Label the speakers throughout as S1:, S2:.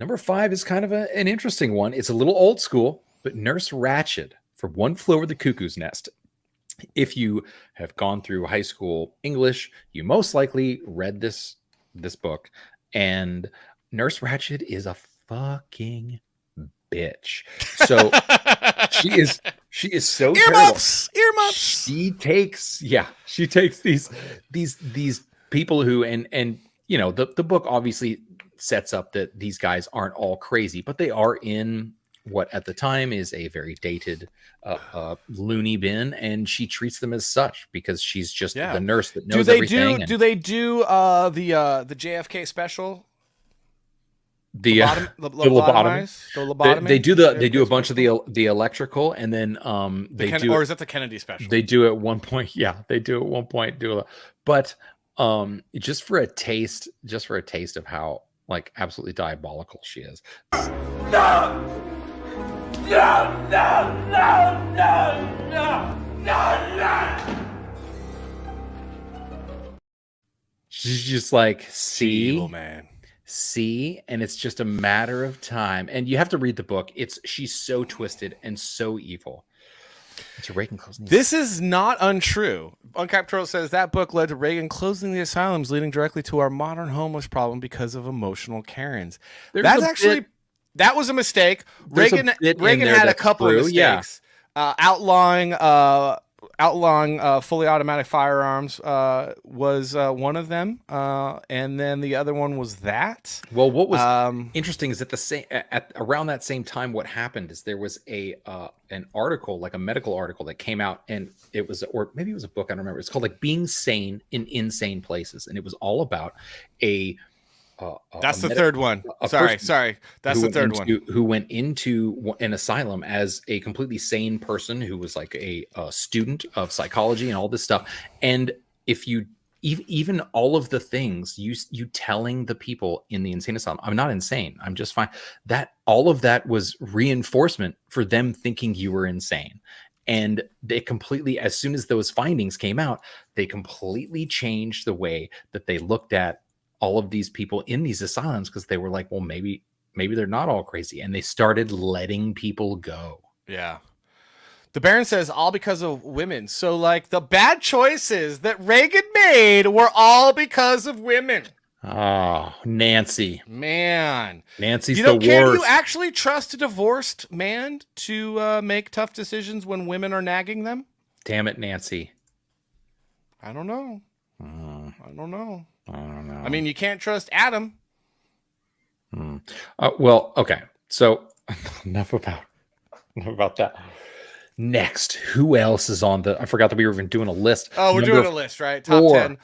S1: Number 5 is kind of an interesting one. It's a little old school, but Nurse Ratched from One Flew Over the Cuckoo's Nest. If you have gone through high school English, you most likely read this book. And Nurse Ratched is a fucking bitch. So she is so
S2: earmuffs,
S1: terrible.
S2: earmuffs.
S1: She takes these people who and you know the book obviously sets up that these guys aren't all crazy, but they are in what at the time is a very dated loony bin, and she treats them as such because she's just the nurse that knows everything.
S2: Do they do the JFK special?
S1: The
S2: lobotomy.
S1: They do a bunch of the electrical, and then
S2: or is that the Kennedy special?
S1: They do at one point. Yeah, they do at one point. But just for a taste of how like absolutely diabolical she is. No! No! No! No! No! No! No! No! She's just like, see,
S2: evil, man.
S1: See, and it's just a matter of time. And you have to read the book. She's so twisted and so evil. To Reagan closing
S2: this is not untrue. Uncapped Turtle says that book led to Reagan closing the asylums, leading directly to our modern homeless problem because of emotional Karens. That was a mistake. Reagan had a couple of mistakes. Yeah. Outlawing fully automatic firearms was one of them, and then the other one was that.
S1: Well, what was interesting is around that same time, what happened is there was an article, like a medical article, that came out, and it was, or maybe it was a book, I don't remember. It's called like Being Sane in Insane Places, and it was all about
S2: that's the third one. Sorry. That's the third one.
S1: Who went into an asylum as a completely sane person who was like a student of psychology and all this stuff. And if you even all of the things you telling the people in the insane asylum, I'm not insane, I'm just fine, that all of that was reinforcement for them thinking you were insane. And they completely, as soon as those findings came out, they completely changed the way that they looked at all of these people in these asylums, because they were like, well, maybe they're not all crazy, and they started letting people go.
S2: Yeah. The Baron says all because of women. So like the bad choices that Reagan made were all because of women.
S1: Oh, Nancy.
S2: Man.
S1: Nancy's the worst. Can
S2: you actually trust a divorced man to make tough decisions when women are nagging them?
S1: Damn it, Nancy.
S2: I don't know.
S1: I don't know.
S2: I mean, you can't trust Adam.
S1: Well, okay. So enough about that. Next, who else is on I forgot that we were even doing a list.
S2: Oh, we're doing a list, right? Top 10.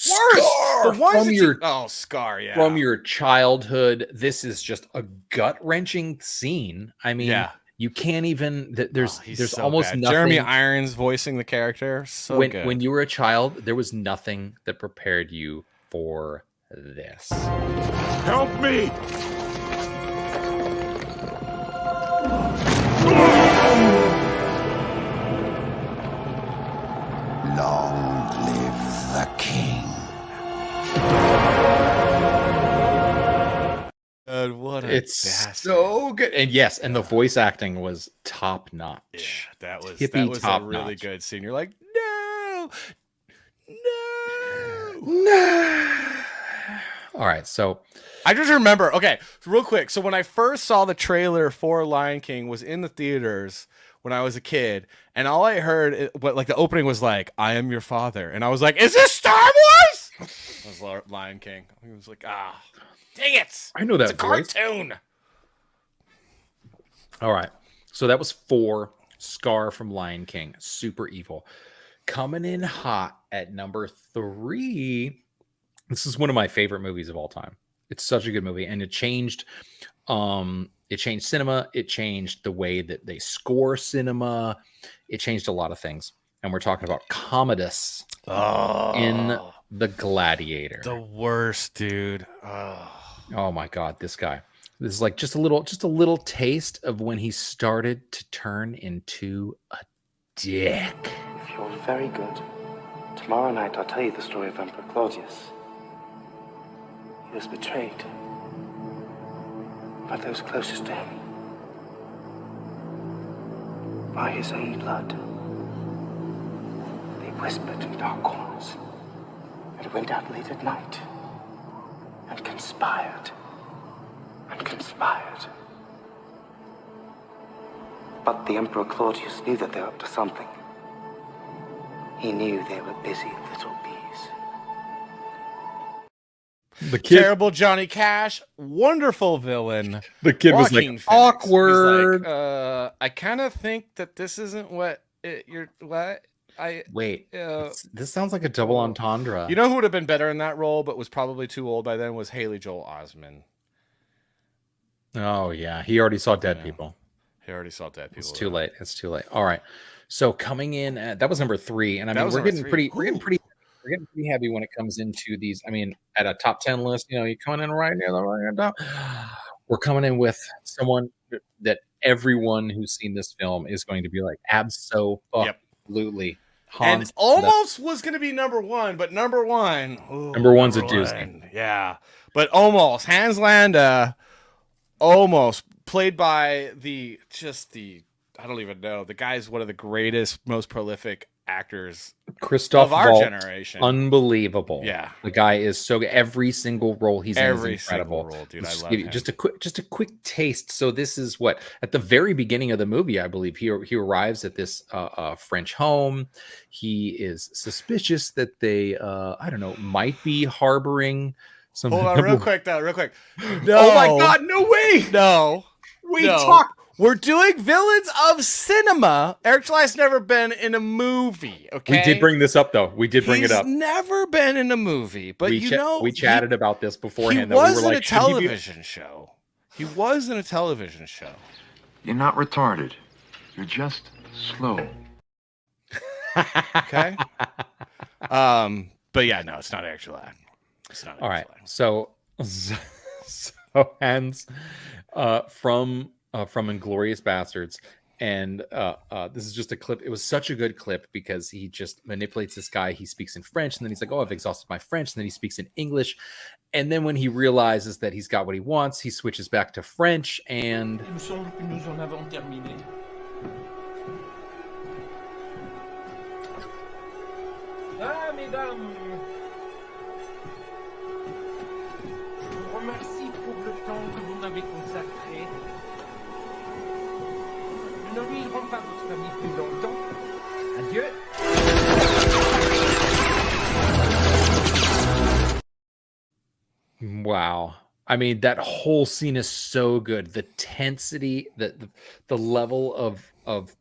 S2: Worst. Scar, yeah.
S1: From your childhood. This is just a gut-wrenching scene. I mean, you can't even. There's
S2: so
S1: almost
S2: bad.
S1: nothing.
S2: Jeremy Irons voicing the character. So good.
S1: When you were a child, there was nothing that prepared you for this.
S3: Help me!
S4: Long live the king.
S1: It's so good. And yes, and the voice acting was top notch.
S2: Yeah, that was a really good scene. You're like, no.
S1: All right, so
S2: I just remember, okay, real quick. So when I first saw the trailer for Lion King was in the theaters when I was a kid, and all I heard, like the opening was like, I am your father. And I was like, is this Star Wars? It was Lion King. He was like, dang it.
S1: I know that
S2: it's a
S1: voice.
S2: Cartoon.
S1: All right. So that was 4. Scar from Lion King. Super evil. Coming in hot at number 3. This is one of my favorite movies of all time. It's such a good movie. And it changed cinema. It changed the way that they score cinema. It changed a lot of things. And we're talking about Commodus in The Gladiator.
S2: The worst, dude.
S1: Oh my God, this guy. This is like just a little taste of when he started to turn into a dick.
S5: If you're very good, tomorrow night I'll tell you the story of Emperor Claudius. He was betrayed. by those closest to him, by his own blood. They whispered in dark corners and went out late at night and conspired and conspired. But the Emperor Claudius knew that they were up to something. He knew they were busy little bees.
S1: The kid,
S2: Terrible Johnny Cash, wonderful villain.
S1: the kid was like
S2: Joaquin Phoenix.
S1: awkward.
S2: He's like, I kind of think that this isn't what you're. What I
S1: Wait, this sounds like a double entendre.
S2: You know who would have been better in that role, but was probably too old by then, was Haley Joel Osment.
S1: Oh yeah, he already saw Dead People.
S2: He already saw Dead People.
S1: It's too late. It's too late. All right. So coming in, that was number 3, and I mean we're getting pretty heavy when it comes into these. I mean, at a top 10 list, you know, you're coming in right near the top. We're coming in with someone that everyone who's seen this film is going to be like, absolutely.
S2: And almost was going to be number 1, but number 1.
S1: Number one's a doozy.
S2: Yeah, but almost. Hans Landa, almost played by I don't even know. The guy's one of the greatest, most prolific actors
S1: Christoph
S2: of our
S1: Waltz,
S2: generation.
S1: Unbelievable.
S2: Yeah,
S1: the guy is so good. Every single role he's in is incredible.
S2: Role, dude, I love
S1: give you
S2: him.
S1: just a quick taste. So this is what at the very beginning of the movie, I believe he arrives at this French home. He is suspicious that they I don't know, might be harboring some.
S2: Hold on, real quick. No.
S1: Oh my God! No way!
S2: No.
S1: We talked.
S2: We're doing villains of cinema. Eric July's never been in a movie. Okay,
S1: we did bring this up though. We did bring it up.
S2: He's never been in a movie, but
S1: we chatted about this beforehand.
S2: He was in a television show. He was in a television show.
S3: You're not retarded. You're just slow.
S2: Okay. But yeah, no, it's not Eric July. It's not.
S1: All right. So Hans from Inglorious Bastards, and this is just a clip. It was such a good clip because he just manipulates this guy. He speaks in French, and then he's like, "Oh, I've exhausted my French," and then he speaks in English, and then when he realizes that he's got what he wants, he switches back to French, and
S6: Il me semble que nous en avons terminé. Ah, mesdames, je vous remercie pour le temps que vous m'avez consacré. Je n'ennuierai pas votre famille plus longtemps. Adieu.
S1: wow. I mean, that whole scene is so good. The tensity, the level of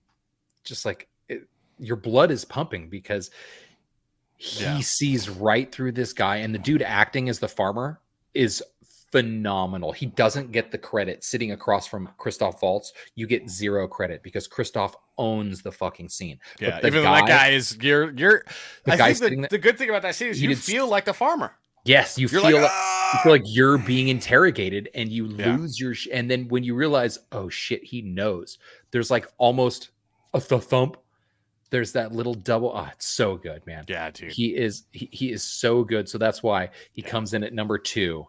S1: just like your blood is pumping because he sees right through this guy, and the dude acting as the farmer is phenomenal. He doesn't get the credit. Sitting across from Christoph Waltz, you get 0 credit because Christoph owns the fucking scene.
S2: Yeah, even though that guy is you're. I think the good thing about that scene is you feel like the farmer.
S1: Yes, you feel like you're being interrogated, and you lose your. And then when you realize, oh shit, he knows. There's like almost a thump. There's that little double. Oh, it's so good, man.
S2: Yeah, dude.
S1: He is so good. So that's why he comes in at number 2.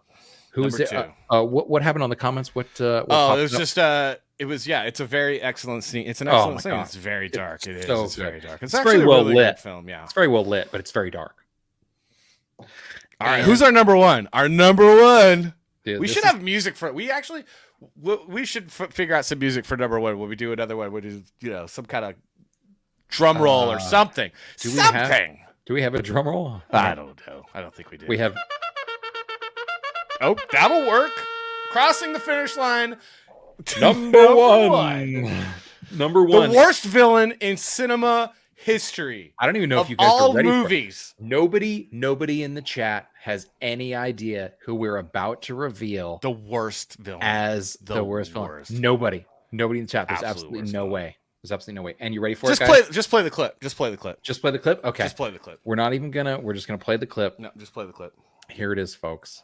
S1: Who is it? What happened on the comments? What it
S2: was just it's a very excellent scene. It's an excellent scene.
S1: God.
S2: It's very dark.
S1: It's
S2: very dark.
S1: It's very well lit
S2: film. Yeah,
S1: it's very well lit, but it's very dark.
S2: All right, who's our number 1? Our number 1.
S1: Dude,
S2: we should have music for. We should figure out some music for number 1 when we do another one. We'll do some kind of drum roll or something.
S1: Do we have a drum roll?
S2: I don't know. I don't think we do.
S1: We have.
S2: Oh, that'll work. Crossing the finish line.
S1: Number one. Number 1.
S2: The worst villain in cinema history.
S1: I don't even know if you guys are ready
S2: movies.
S1: For it. Nobody in the chat has any idea who we're about to reveal
S2: the worst villain
S1: as the worst villain. Nobody in the chat. There's absolutely no way. There's absolutely no way. And you ready for it, guys?
S2: Just play the clip. Just play the clip.
S1: Just play the clip? Okay.
S2: Just play the clip.
S1: We're just gonna play the clip.
S2: No, just play the clip.
S1: Here it is, folks.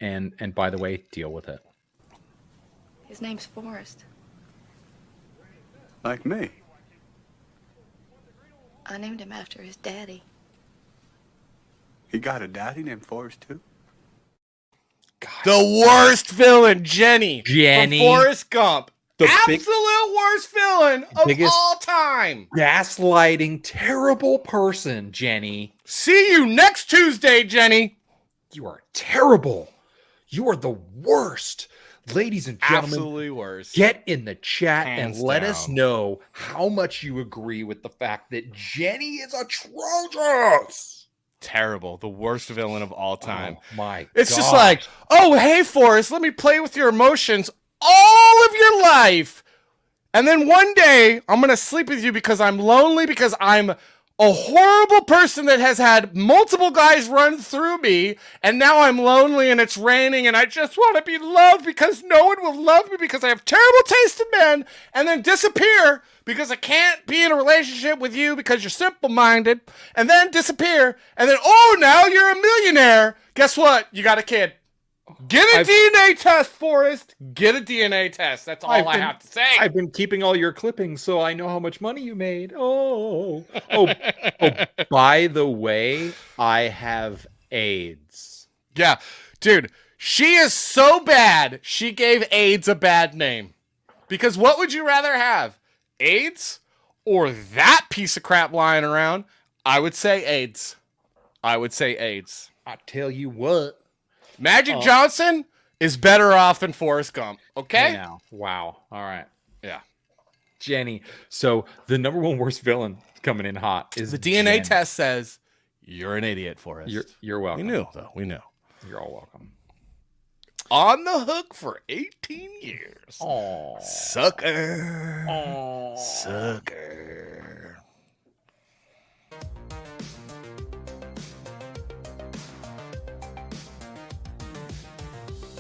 S1: And by the way, deal with it.
S7: His name's Forrest.
S3: Like me.
S7: I named him after his daddy.
S3: He got a daddy named Forrest, too?
S2: The worst villain, Jenny.
S1: Jenny.
S2: From Forrest Gump.
S1: The
S2: Absolute worst villain of
S1: biggest-
S2: all time.
S1: gaslighting, terrible person, Jenny.
S2: See you next Tuesday, Jenny.
S1: You are terrible. You are the worst. Ladies and gentlemen,
S2: Absolutely worst.
S1: get in the chat
S2: Hands
S1: and let us
S2: down.
S1: know how much you agree with the fact that Jenny is atrocious.
S2: Terrible. The worst villain of all time.
S1: Oh my
S2: It's just
S1: gosh.
S2: like, oh, hey, Forrest, let me play with your emotions all of your life. And then one day, I'm going to sleep with you because I'm lonely, because I'm a horrible person that has had multiple guys run through me, and now I'm lonely and it's raining and I just want to be loved because no one will love me because I have terrible taste in men, and then disappear because I can't be in a relationship with you because you're simple-minded, and then disappear, and then, oh, now you're a millionaire. Guess what? You got a kid. Get a DNA test, Forrest. Get a DNA test. That's all I have to say.
S1: I've been keeping all your clippings so I know how much money you made. Oh, by the way, I have AIDS.
S2: Yeah, dude, she is so bad, she gave AIDS a bad name. Because what would you rather have? AIDS or that piece of crap lying around? I would say AIDS. I would say AIDS.
S1: I tell you what.
S2: Magic Johnson is better off than Forrest Gump. Okay?
S1: Now, wow. All right.
S2: Yeah.
S1: Jenny. So the number one worst villain coming in hot is
S2: The DNA
S1: Jenny.
S2: test says you're an idiot, Forrest.
S1: You're welcome.
S2: We knew, though. We knew.
S1: You're all welcome.
S2: On the hook for 18 years.
S1: Oh,
S2: Sucker. Sucker.